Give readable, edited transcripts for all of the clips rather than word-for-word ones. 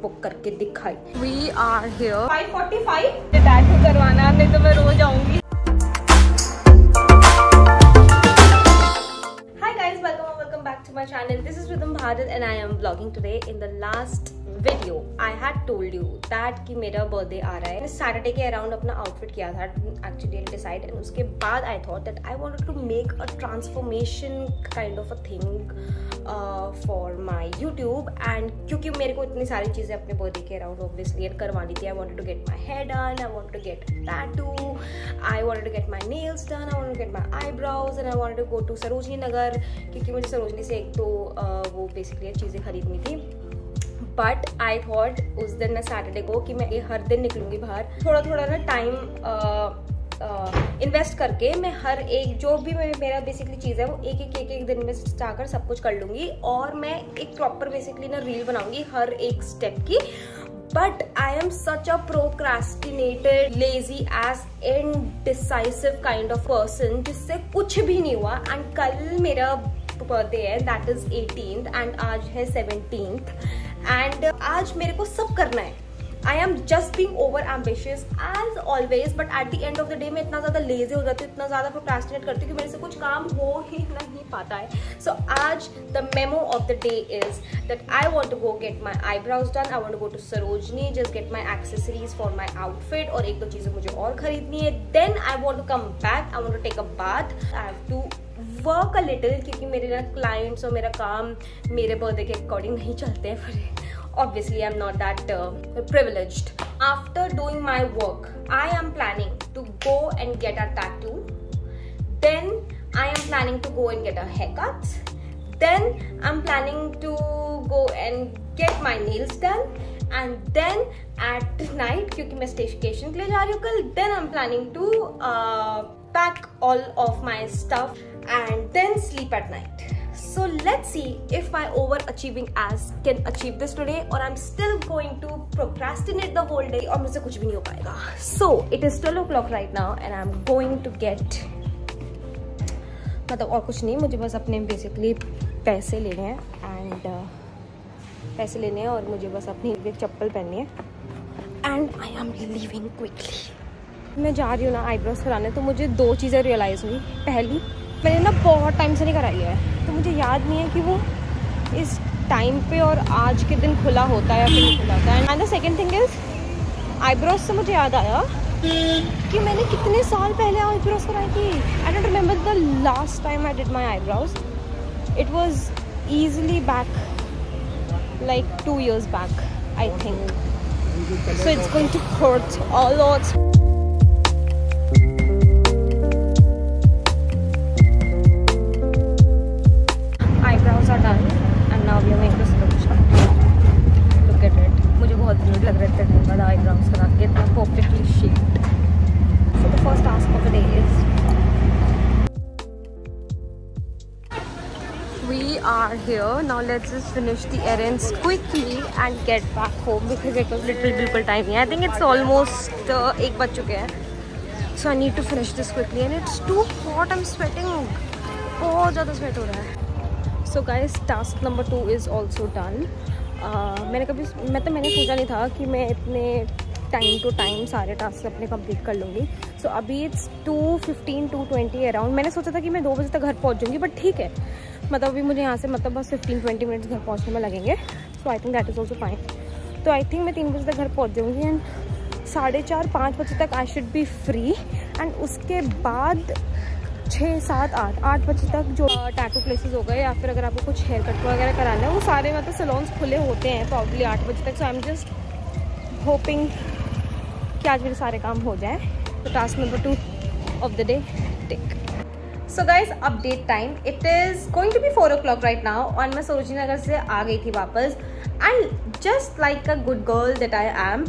Book करके दिखाई। We are here 5:45 tattoo करवाना, नहीं तो मैं रोज आऊंगी। Hi guys, welcome back to my channel. This is Rhythm Bharat and I am vlogging today. In the last video I had told you that कि मेरा birthday आ रहा है। सैटरडे के अराउंड अपना आउटफिट किया था एक्चुअली डिसाइड, एंड उसके बाद I thought that I wanted to make a transformation kind of a thing for my YouTube. And क्योंकि मेरे को इतनी सारी चीज़ें अपने बर्थडे के अराउंड ऑब्वियसली करवानी थी। I wanted to get my hair done, I wanted to get tattoo, I wanted to get my nails done, I wanted to get my eyebrows, and I wanted to go to Sarojini Nagar, क्योंकि मुझे सरोजनी से एक तो वो basically चीज़ें खरीदनी थी। But I thought उस दिन मैं सैटरडे को कि मैं हर दिन निकलूंगी बाहर, थोड़ा थोड़ा ना टाइम इन्वेस्ट करके मैं हर एक जो भी मेरा बेसिकली चीज़ है वो एक दिन में जाकर सब कुछ कर लूँगी, और मैं एक प्रॉपर बेसिकली ना रील बनाऊंगी हर एक स्टेप की। But I am such a procrastinated lazy as indecisive kind of person जिससे कुछ भी नहीं हुआ। एंड कल मेरा बर्थडे है, दैट इज 18th एंड आज है 17th, एंड आज मेरे को सब करना है। I am just being over ambitious as always, but at the end of the day मैं इतना ज्यादा लेजी हो जाती हूँ, इतना ज्यादा प्रोक्रास्टिनेट करती हूँ कि मेरे से कुछ काम हो ही नहीं पाता है। सो आज the memo of the day is that I want to go get my eyebrows done, I want to go to Sarojini, just get my accessories for my outfit, और एक दो चीजें मुझे और खरीदनी है। Then I want to come back, I want to take a bath, I have to work a little, क्योंकि मेरे ना क्लाइंट्स और मेरा काम मेरे बर्थडे के अकॉर्डिंग नहीं चलते हैं, पर obviously I'm not that privileged. After doing my work, I am planning to go and get a tattoo. Then I am planning to go and get a haircut. Then I'm planning to go and get my nails done. And then at night, क्योंकि मैं स्टेशकेशन के लिए जा रही हूँ कल, then I'm planning to pack all of my stuff and then sleep at night. So let's see if my overachieving ass can achieve this today, or I'm still going to procrastinate the whole day और मुझसे कुछ भी नहीं हो पाएगा। So it is 12 o'clock right now and I'm going to get, मतलब और कुछ नहीं, मुझे बस अपने बेसिकली पैसे लेने हैं एंड पैसे लेने हैं, और मुझे बस अपनी एक चप्पल पहननी है and I am leaving quickly. मैं जा रही हूँ ना आईब्रोज कराने, तो मुझे दो चीज़ें रियलाइज़ हुई। पहली, मैंने ना बहुत टाइम से नहीं कराई है, तो मुझे याद नहीं है कि वो इस टाइम पे और आज के दिन खुला होता है या फिर नहीं खुला होता है। And the second thing is eyebrows से मुझे याद आया कि मैंने कितने साल पहले आईब्रोज कराई थी। I don't remember the last time I did my eyebrows. It was easily back like 2 years back, I think. So it's going to hurt a lot. Are done and now we are going to solution. Look at it. मुझे बहुत weed लग रहा है इतने time बाद eyebrows करा के इतना perfectly shaped. So the first task of the day is We are here now. Let's just finish the errands quickly and get back home because it was little बिल्कुल time नहीं है. I think it's almost 1 बज चुके हैं. So I need to finish this quickly and it's too hot. I'm sweating. बहुत ज़्यादा sweat हो रहा है. So guys, task number 2 is also done. मैंने सोचा नहीं था कि मैं इतने टाइम टू टाइम सारे टास्क अपने कंप्लीट कर लूँगी। सो अभी इट्स 2:15 2:20 अराउंड। मैंने सोचा था कि मैं 2 बजे तक घर पहुँच जाऊँगी, बट ठीक है, मतलब अभी मुझे यहाँ से मतलब बस 15-20 मिनट्स घर पहुँचने में लगेंगे। So I think that is also fine. तो आई थिंक मैं 3 बजे तक घर पहुँच जाऊँगी एंड 4:30-5 बजे तक I should be free. And उसके बाद 6, 7, 8 बजे तक जो टैटू प्लेसेस हो गए, या फिर अगर आपको कुछ हेयर कट वगैरह कराना है, वो सारे मतलब सैलून्स खुले होते हैं प्रॉब्ली 8 बजे तक। सो आई एम जस्ट होपिंग कि आज मेरे सारे काम हो जाए। तो task number 2 of the day tick. So guys, update time. It is going to be 4 o'clock right now और मैं सरोजनी नगर से आ गई थी वापस। And just like a good girl that I am,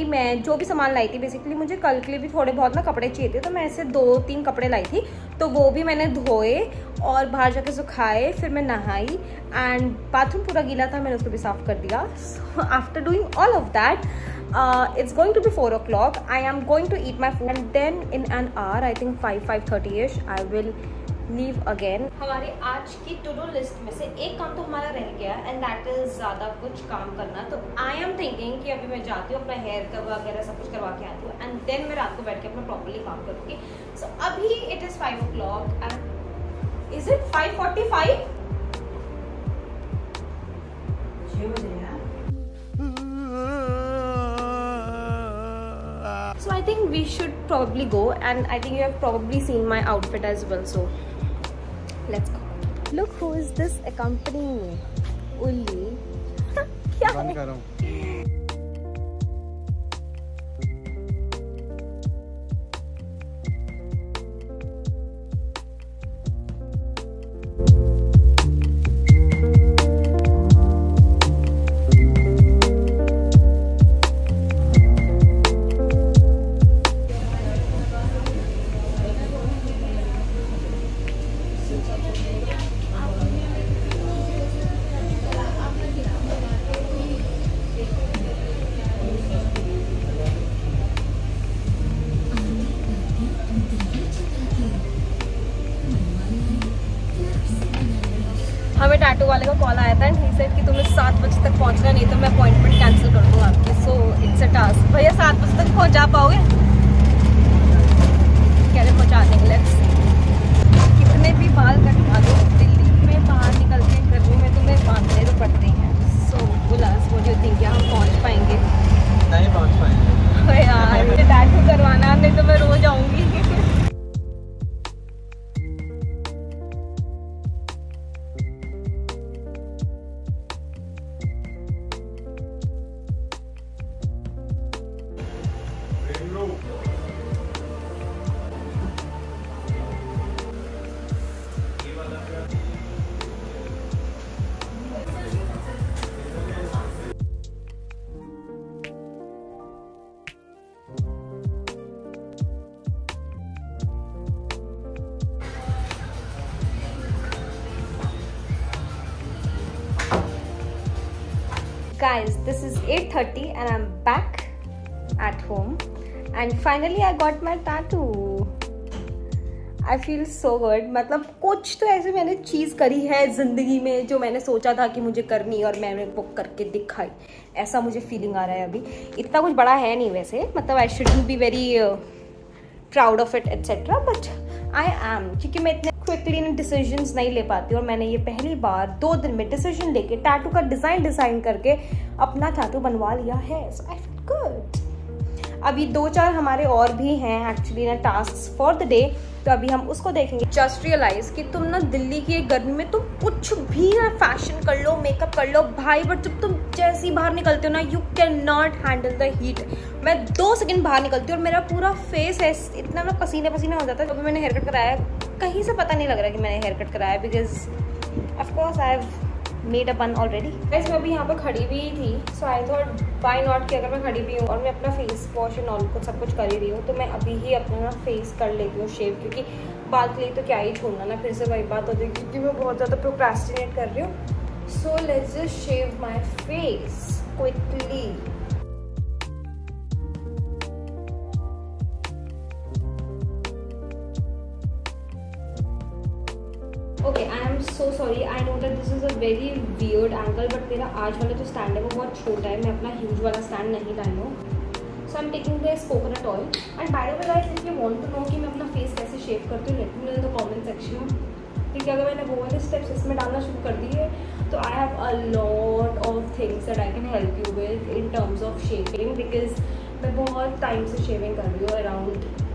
मैं जो भी सामान लाई थी, बेसिकली मुझे कल के लिए भी थोड़े बहुत ना कपड़े चाहिए थे, तो मैं ऐसे 2-3 कपड़े लाई थी, तो वो भी मैंने धोए और बाहर जाके सुखाए। फिर मैं नहाई एंड बाथरूम पूरा गीला था, मैंने उसको भी साफ कर दिया। So after doing all of that, it's going to be 4 o'clock. I am going to eat my food and then in an hour, I think 5:30ish, I will leave again. हमारी आज की टू डू लिस्ट में से एक काम तो हमारा रह गया एंड दैट इज ज़्यादा कुछ काम करना। तो आई एम थिंकिंग कि अभी मैं जाती हूँ, अपना हेयर कवर वगैरह सब कुछ करवा के आती हूँ एंड देन मैं रात को बैठ के अपना प्रॉपर्ली काम करूँगी। सो अभी it is 5 o'clock and is it 5:45? 6 बजे यार। So I think we should probably go and I think you have probably seen my outfit as well, so let's go. Look who is this accompanying me. Ulli. क्या बंद कर रहा हूँ। हमें tattoo वाले का कॉल आया था एंड ही सेड कि तुम्हें 7 बजे तक पहुंचना, नहीं तो मैं अपॉइंटमेंट कैंसिल कर दूँ आपकी। So it's a task. भैया 7 बजे तक पहुंचा पाओगे? कह रहे पहुंचा देंगे। लेट्स कितने भी बाल कटवा दो, दिल्ली में बाहर निकल के गर्मी में तुम्हें बांधने तो पड़ते हैं। सो उल्लास, वो जो थिंक हम पहुँच पाएंगे? नहीं पहुँच पाएंगे यार मुझे टैटू करवाना, नहीं तो मैं रोज आऊँगी। Guys, this is 8:30 and I'm back at home and finally I got my tattoo. I feel so good. मतलब कुछ तो ऐसे मैंने चीज़ करी है ज़िंदगी में जो मैंने सोचा था कि मुझे करनी और मैंने वो करके दिखाई, ऐसा मुझे फीलिंग आ रहा है अभी। इतना कुछ बड़ा है नहीं वैसे, मतलब I shouldn't be very proud of it etcetera, but I M, क्योंकि मैं इतने क्विकली डिसीजंस नहीं ले पाती और मैंने ये पहली बार 2 दिन में डिसीजन लेके टैटू का डिज़ाइन करके अपना टैटू बनवा लिया है। सो आई फील गुड। अभी 2-4 हमारे और भी हैं एक्चुअली ना टास्क फॉर द डे, तो अभी हम उसको देखेंगे। जस्ट रियलाइज कि तुम ना दिल्ली की एक गर्मी में तुम कुछ भी ना फैशन कर लो, मेकअप कर लो भाई, बट जब तुम जैसी बाहर निकलते हो ना you can not handle the heat. मैं 2 सेकंड बाहर निकलती हूँ और मेरा पूरा फेस है इतना ना पसीने हो जाता है। अभी मैंने हेयर कट कराया, कहीं से पता नहीं लग रहा कि मैंने हेयर कट कराया, because of course I have made a बन ऑलरेडी। वैसे मैं अभी यहाँ पर खड़ी भी थी, सो आई थॉट व्हाई नॉट कि अगर मैं खड़ी भी हूँ और मैं अपना फेस वॉश एंड ऑल को सब कुछ कर ही रही हूँ तो मैं अभी ही अपना ना फेस कर लेती हूँ शेव, क्योंकि बाल के लिए तो क्या ही छोड़ना ना, फिर से वही बात होती है क्योंकि मैं बहुत ज़्यादा प्रोक्रेस्टिनेट कर रही हूँ। So let's just shave my face quickly. Okay, I am so sorry, I know that this is a very weird angle, but मेरा आज वाला जो स्टैंड है वो बहुत छोटा है, मैं अपना ह्यूज वाला स्टैंड नहीं लाई हूँ। So I am taking this coconut oil and by the way guys, if you want to know कि मैं अपना फेस कैसे शेव करती हूँ, let me know in the comment section, क्योंकि अगर मैंने वो वाले स्टेप्स इसमें डालना शुरू कर दिए तो I have a lot of things that I can help you with in terms of shaving, because मैं बहुत टाइम से शेविंग कर रही हूँ, around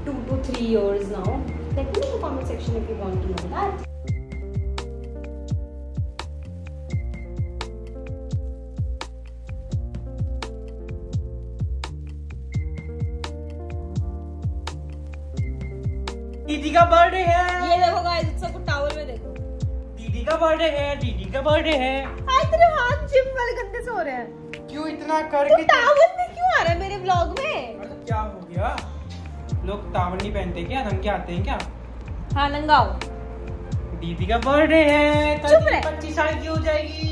2 to 3 years now. Let me know in the comment section if you want to know that. दीदी का birthday है। ये देखो गाइस, सबको टावल में देखो, दीदी का बर्थडे है, दीदी का बर्थडे है। आज तेरे हाथ जिम वाले गंदे से हो रहे हैं। क्यों इतना करके टावल में क्यों आ रहा है मेरे व्लॉग में? मतलब क्या हो गया, लोग टावल नहीं पहनते क्या, नंगे आते हैं क्या? हाँ नंगाओ। दीदी का बर्थडे है, चुप रह। 25 साल की हो जाएगी।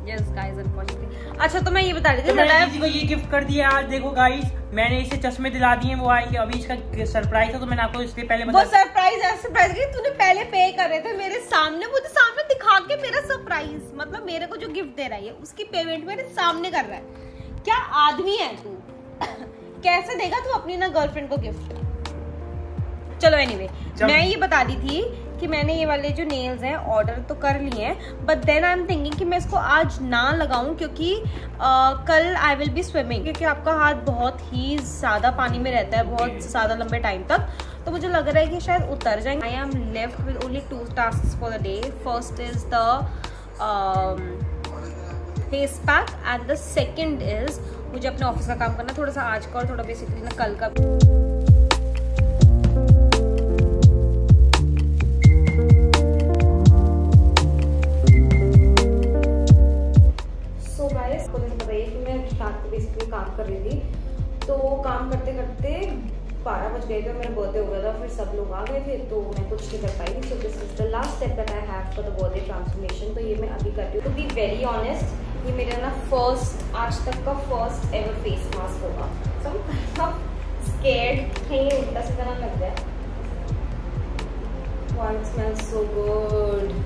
यस गाइस, अनफॉर्चुनेटली अच्छा तो मैं ये बता रही थी, तो मैंने किसी को ये गिफ्ट कर दिया। आज देखो गाइस, मैंने इसे चश्मे दिला दिए, वो आएंगे अभी। इसका सरप्राइज है तो मैंने आपको इसलिए पहले वो सरप्राइज तूने पहले पे कर रहे थे मेरे सामने, मुझे सामने दिखा के मेरा सरप्राइज, मतलब मेरे को जो गिफ्ट दे रहा है उसकी पेमेंट मेरे सामने कर रहा है। क्या आदमी है तू? कैसे देगा तू अपनी ना गर्लफ्रेंड को गिफ्ट? चलो एनीवे, मैं ये बता रही थी कि मैंने ये वाले जो नेल्स हैं ऑर्डर तो कर लिए हैं, but then I am thinking कि मैं इसको आज ना लगाऊं क्योंकि कल आई विल बी स्विमिंग, क्योंकि आपका हाथ बहुत ही ज़्यादा पानी में रहता है बहुत ज़्यादा लंबे टाइम तक, तो मुझे लग रहा है कि शायद उतर जाएंगे। I am left with only 2 task for the day. First is the face pack and the second is मुझे अपने ऑफिस का काम करना, थोड़ा सा आज का और थोड़ा बेसिकली ना कल का। बेसिकली काम कर रही थी, तो काम करते करते 12 बज गए थे, मेरा बर्थडे हो गया था, फिर सब लोग आ गए थे तो मैं कुछ नहीं कर पाई। So this is the last step that I have for the birthday transformation, तो ये मैं अभी कर रही हूँ। टू बी वेरी ऑनेस्ट, ये मेरा ना आज तक का फर्स्ट एवर फेस मास्क होगा। So I am kind of scared कहीं उल्टा सीधा ना लग जाए। Wow, it smells so good.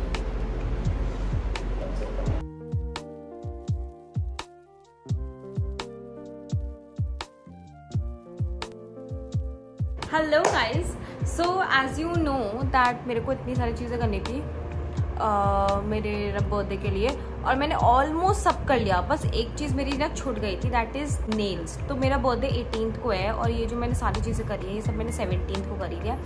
Hello guys, so as you know that मेरे को इतनी सारी चीज़ें करनी थी मेरे बर्थडे के लिए, और मैंने ऑलमोस्ट सब कर लिया। बस एक चीज़ मेरी ना छूट गई थी, दैट इज़ नेल्स। तो मेरा बर्थडे 18th को है और ये जो मैंने सारी चीज़ें करी है ये सब मैंने 17th को करी है।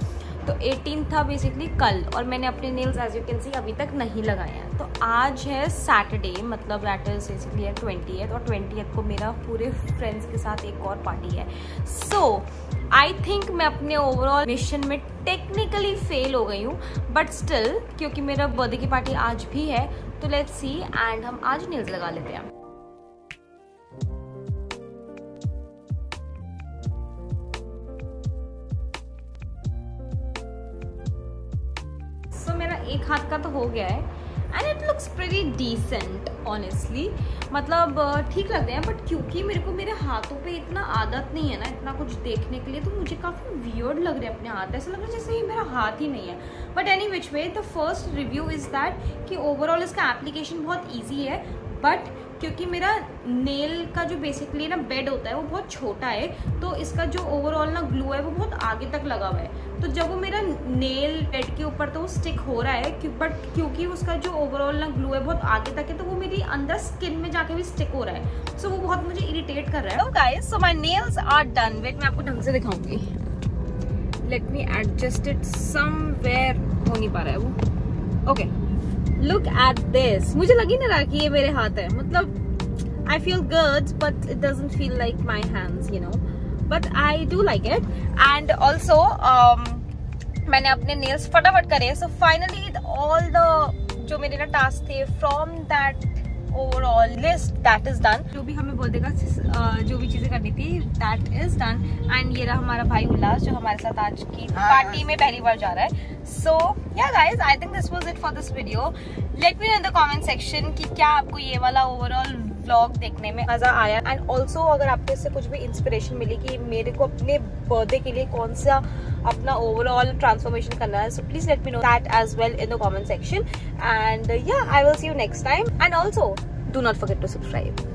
तो 18th था बेसिकली कल, और मैंने अपने nails as you can see अभी तक नहीं लगाए हैं। तो आज है सैटरडे, मतलब दैट इज़ बेसिकली है 20th, और 20th को मेरा पूरे फ्रेंड्स के साथ एक और पार्टी है। सो आई थिंक मैं अपने ओवरऑल मिशन में टेक्निकली फेल हो गई हूँ, बट स्टिल क्योंकि मेरा बर्थडे की पार्टी आज भी है तो लेट्स सी, एंड हम आज नेल्स लगा लेते हैं। सो मेरा एक हाथ का तो हो गया है and it looks pretty decent honestly, मतलब ठीक लगते हैं, बट क्योंकि मेरे को मेरे हाथों पे इतना आदत नहीं है ना इतना कुछ देखने के लिए, तो मुझे काफ़ी वियर्ड लग रहे हैं अपने हाथ, ऐसा लग रहा है जैसे ये मेरा हाथ ही नहीं है। But any which way, the first review is that कि ओवरऑल इसका एप्लीकेशन बहुत ईजी है, बट क्योंकि मेरा नेल का जो बेसिकली ना बेड होता है वो बहुत छोटा है, तो इसका जो ओवरऑल ना ग्लू है वो बहुत आगे तक लगा हुआ है, तो जब वो मेरा नेल बेड के ऊपर तो वो स्टिक हो रहा है, बट क्योंकि उसका जो ओवरऑल ना ग्लू है बहुत आगे तक है, तो वो मेरी अंदर स्किन में जाके भी स्टिक हो रहा है। सो वो बहुत मुझे इरिटेट कर रहा है। Guys, so my nails are done. Wait, मैं आपको ढंग से दिखाऊंगी। Let me adjust it somewhere, हो नहीं पा रहा है वो। Okay, look at this. मुझे लग ही नहीं रहा कि ये मेरे हाथ है, मतलब I feel good but it doesn't feel like my hands, you know, but I do like it. And also मैंने अपने nails फटाफट करे, so finally all the जो मेरे ना टास्क थे from that overall list that is done, जो भी हमें बर्थडे का जो भी चीजें करनी थी that is done। and ये रहा हमारा भाई उल्लास जो हमारे साथ आज की पार्टी में पहली बार जा रहा है। So yeah guys, I think this was it for this video. Let me know in the comment section कि क्या आपको ये वाला overall व्लॉग देखने में मजा आया, एंड ऑल्सो अगर आपको इससे कुछ भी इंस्पिरेशन मिली कि मेरे को अपने बर्थडे के लिए कौन सा अपना ओवरऑल ट्रांसफॉर्मेशन करना है, so please let me know that as well in the comment section, and yeah I will see you next time, and also do not forget to subscribe.